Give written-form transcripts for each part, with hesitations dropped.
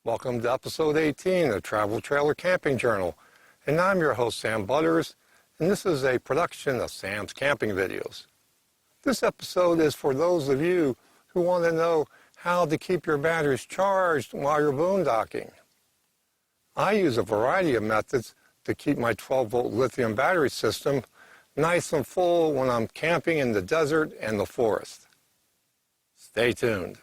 Welcome to episode 18 of Travel Trailer Camping Journal, and I'm your host Sam Butters, and this is a production of Sam's Camping Videos. This episode is for those of you who want to know how to keep your batteries charged while you're boondocking. I use a variety of methods to keep my 12-volt lithium battery system nice and full when I'm camping in the desert and the forest. Stay tuned.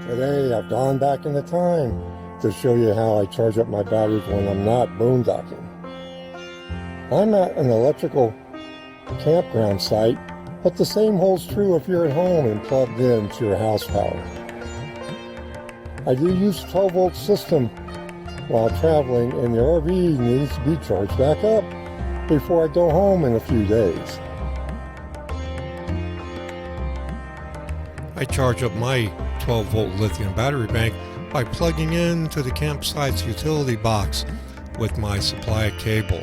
Today I've gone back in the time to show you how I charge up my batteries when I'm not boondocking. I'm at an electrical campground site, but the same holds true if you're at home and plugged into your house power. I do use a 12-volt system while traveling, and the RV needs to be charged back up before I go home in a few days. I charge up my 12-volt lithium battery bank by plugging into the campsite's utility box with my supply cable.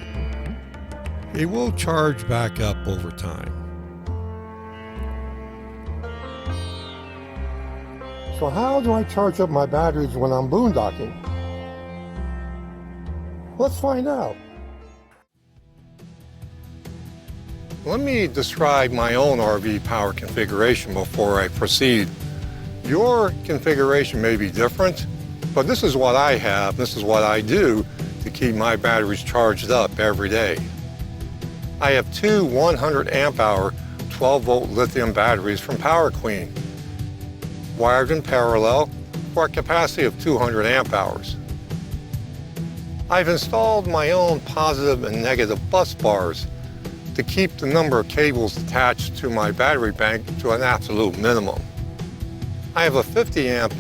It will charge back up over time. So how do I charge up my batteries when I'm boondocking? Let's find out. Let me describe my own RV power configuration before I proceed. Your configuration may be different, but this is what I have, this is what I do to keep my batteries charged up every day. I have two 100 amp hour 12-volt lithium batteries from Power Queen, wired in parallel for a capacity of 200 amp hours. I've installed my own positive and negative bus bars to keep the number of cables attached to my battery bank to an absolute minimum. I have a 50 amp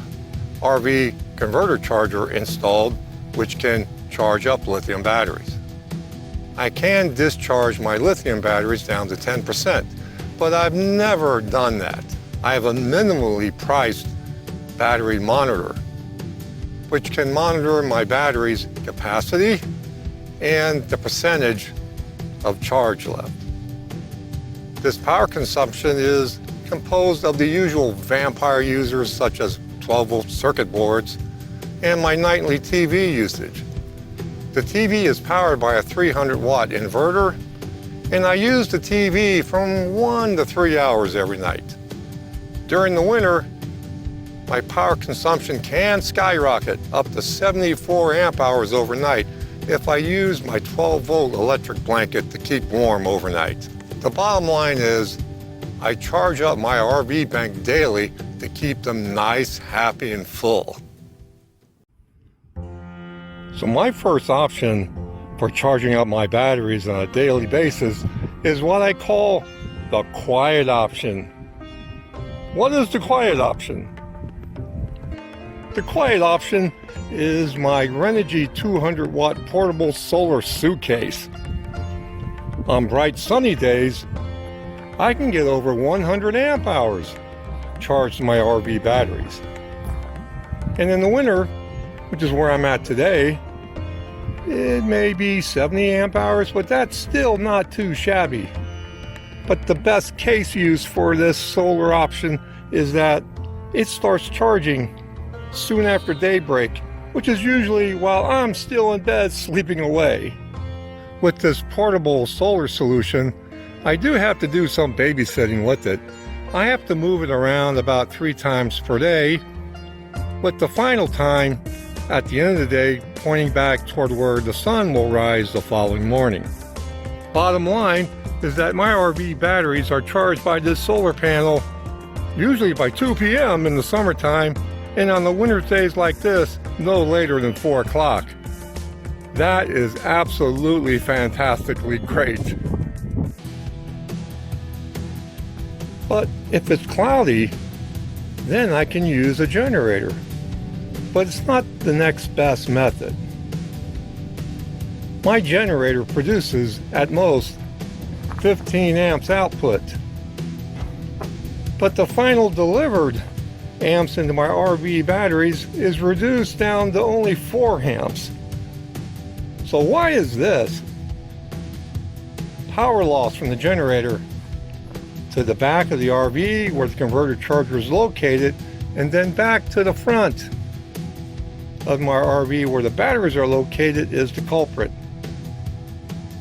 RV converter charger installed which can charge up lithium batteries. I can discharge my lithium batteries down to 10%, but I've never done that. I have a minimally priced battery monitor which can monitor my battery's capacity and the percentage of charge left. This power consumption is composed of the usual vampire users such as 12-volt circuit boards and my nightly TV usage. The TV is powered by a 300-watt inverter, and I use the TV from 1 to 3 hours every night. During the winter, my power consumption can skyrocket up to 74 amp hours overnight if I use my 12-volt electric blanket to keep warm overnight. The bottom line is, I charge up my RV bank daily to keep them nice, happy, and full. So my first option for charging up my batteries on a daily basis is what I call the quiet option. What is the quiet option? The quiet option is my Renogy 200-watt portable solar suitcase. On bright sunny days, I can get over 100 amp hours charged to my RV batteries. And in the winter, which is where I'm at today, it may be 70 amp hours, but that's still not too shabby. But the best case use for this solar option is that it starts charging soon after daybreak, which is usually while I'm still in bed sleeping away. With this portable solar solution, I do have to do some babysitting with it. I have to move it around about 3 times per day, with the final time at the end of the day pointing back toward where the sun will rise the following morning. Bottom line is that my RV batteries are charged by this solar panel usually by 2 p.m. in the summertime, and on the winter days like this, no later than 4 o'clock. That is absolutely fantastically great. But if it's cloudy, then I can use a generator. But it's not the next best method. My generator produces at most 15 amps output. But the final delivered amps into my RV batteries is reduced down to only 4 amps. So why is this? Power loss from the generator to the back of the RV where the converter charger is located, and then back to the front of my RV where the batteries are located is the culprit.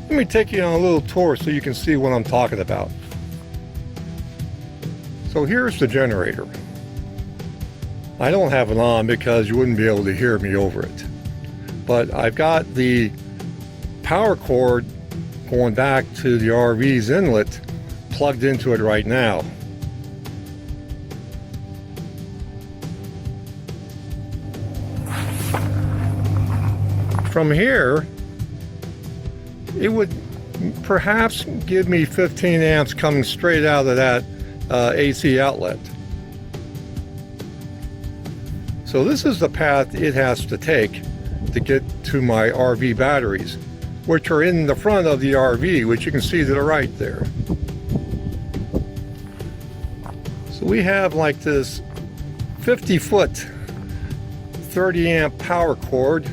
Let me take you on a little tour so you can see what I'm talking about. So here's the generator. I don't have it on because you wouldn't be able to hear me over it. But I've got the power cord going back to the RV's inlet plugged into it right now. From here, it would perhaps give me 15 amps coming straight out of that AC outlet. So this is the path it has to take to get to my RV batteries, which are in the front of the RV, which you can see to the right there. So we have like this 50-foot 30 amp power cord.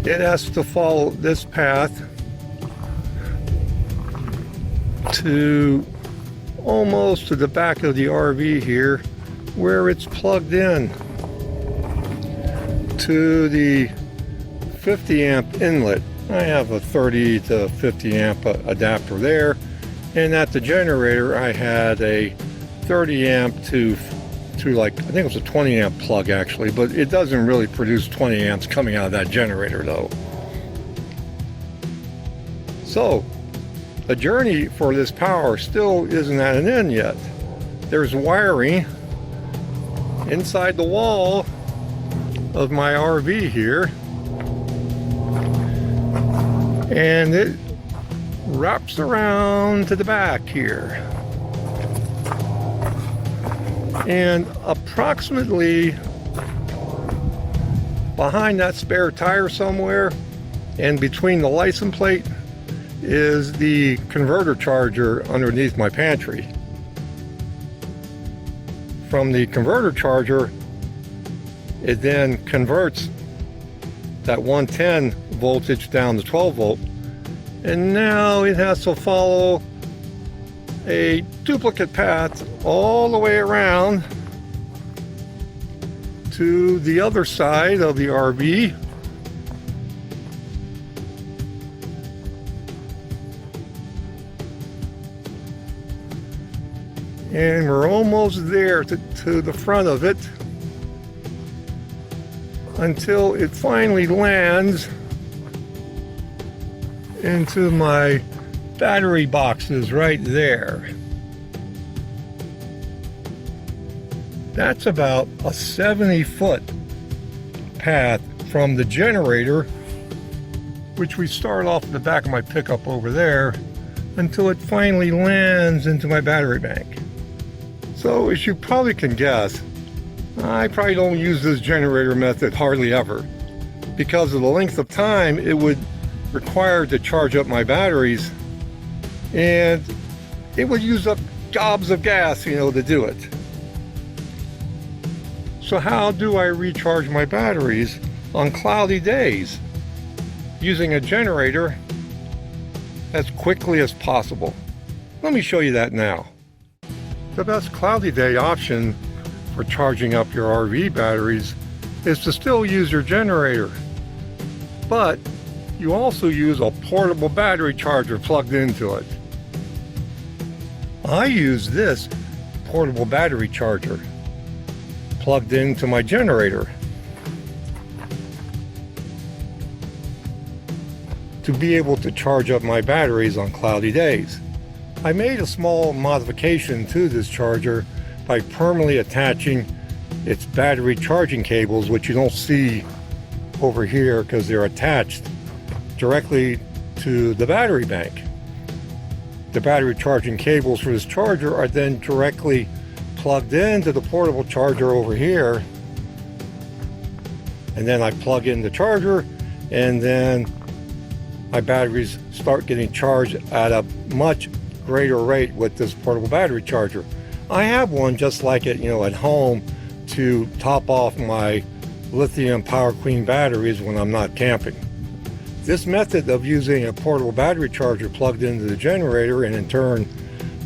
It has to follow this path to almost to the back of the RV here, where it's plugged in to the 50 amp inlet. I have a 30 to 50 amp adapter there, and at the generator I had a 30 amp to like, I think it was a 20 amp plug actually, but it doesn't really produce 20 amps coming out of that generator though. So the journey for this power still isn't at an end yet. There's wiring inside the wall of my RV here, and it wraps around to the back here. And approximately behind that spare tire somewhere and between the license plate is the converter charger underneath my pantry. From the converter charger, it then converts that 110 voltage down to 12 volt, and now it has to follow a duplicate path all the way around to the other side of the RV. And we're almost there to the front of it until it finally lands into my battery boxes right there. That's about a 70-foot path from the generator, which we start off at the back of my pickup over there, until it finally lands into my battery bank. So as you probably can guess, I probably don't use this generator method hardly ever, because of the length of time it would require to charge up my batteries, and it would use up gobs of gas, to do it. So how do I recharge my batteries on cloudy days? Using a generator as quickly as possible. Let me show you that now. The best cloudy day option for charging up your RV batteries is to still use your generator. but you also use a portable battery charger plugged into it. I use this portable battery charger plugged into my generator to be able to charge up my batteries on cloudy days. I made a small modification to this charger by permanently attaching its battery charging cables, which you don't see over here because they're attached directly to the battery bank. The battery charging cables for this charger are then directly plugged into the portable charger over here, and then I plug in the charger, and then my batteries start getting charged at a much greater rate with this portable battery charger. I have one just like it, at home to top off my Lithium Power Queen batteries when I'm not camping. This method of using a portable battery charger plugged into the generator and in turn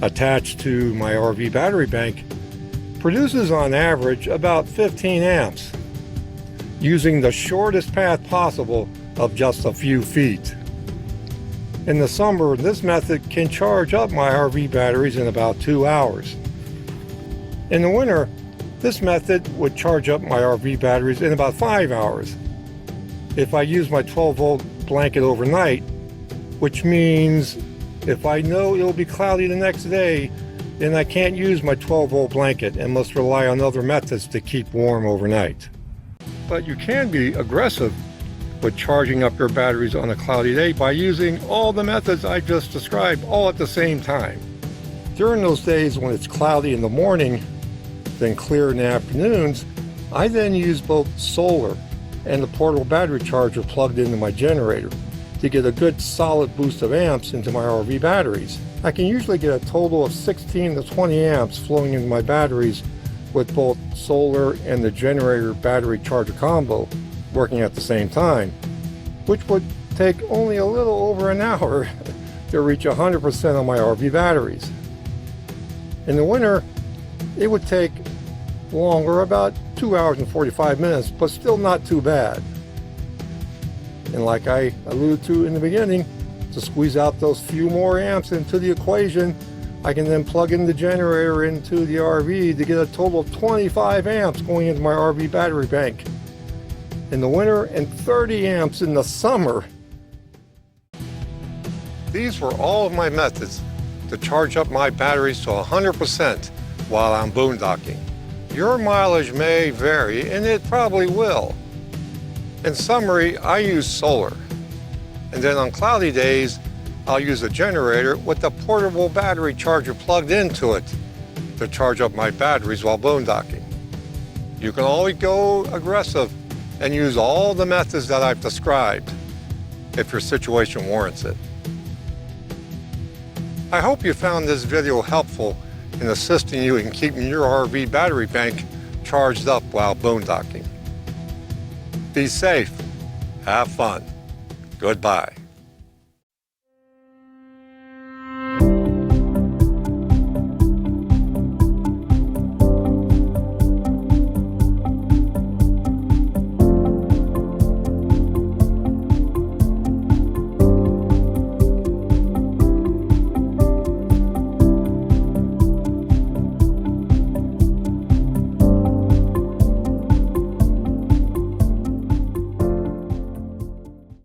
attached to my RV battery bank produces on average about 15 amps, using the shortest path possible of just a few feet. In the summer, this method can charge up my RV batteries in about 2 hours. In the winter, this method would charge up my RV batteries in about 5 hours. If I use my 12-volt blanket overnight, which means if I know it'll be cloudy the next day, then I can't use my 12-volt blanket and must rely on other methods to keep warm overnight. But you can be aggressive with charging up your batteries on a cloudy day by using all the methods I just described all at the same time. During those days when it's cloudy in the morning, then clear in the afternoons, I then use both solar and the portable battery charger plugged into my generator to get a good solid boost of amps into my RV batteries. I can usually get a total of 16 to 20 amps flowing into my batteries with both solar and the generator battery charger combo working at the same time, which would take only a little over an hour to reach 100% of my RV batteries. In the winter, it would take longer, about 2 hours and 45 minutes, but still not too bad. And like I alluded to in the beginning, to squeeze out those few more amps into the equation, I can then plug in the generator into the RV to get a total of 25 amps going into my RV battery bank in the winter and 30 amps in the summer. These were all of my methods to charge up my batteries to 100% while I'm boondocking. Your mileage may vary, and it probably will. In summary, I use solar. And then on cloudy days, I'll use a generator with the portable battery charger plugged into it to charge up my batteries while boondocking. You can always go aggressive and use all the methods that I've described if your situation warrants it. I hope you found this video helpful in assisting you in keeping your RV battery bank charged up while boondocking. Be safe, have fun, goodbye.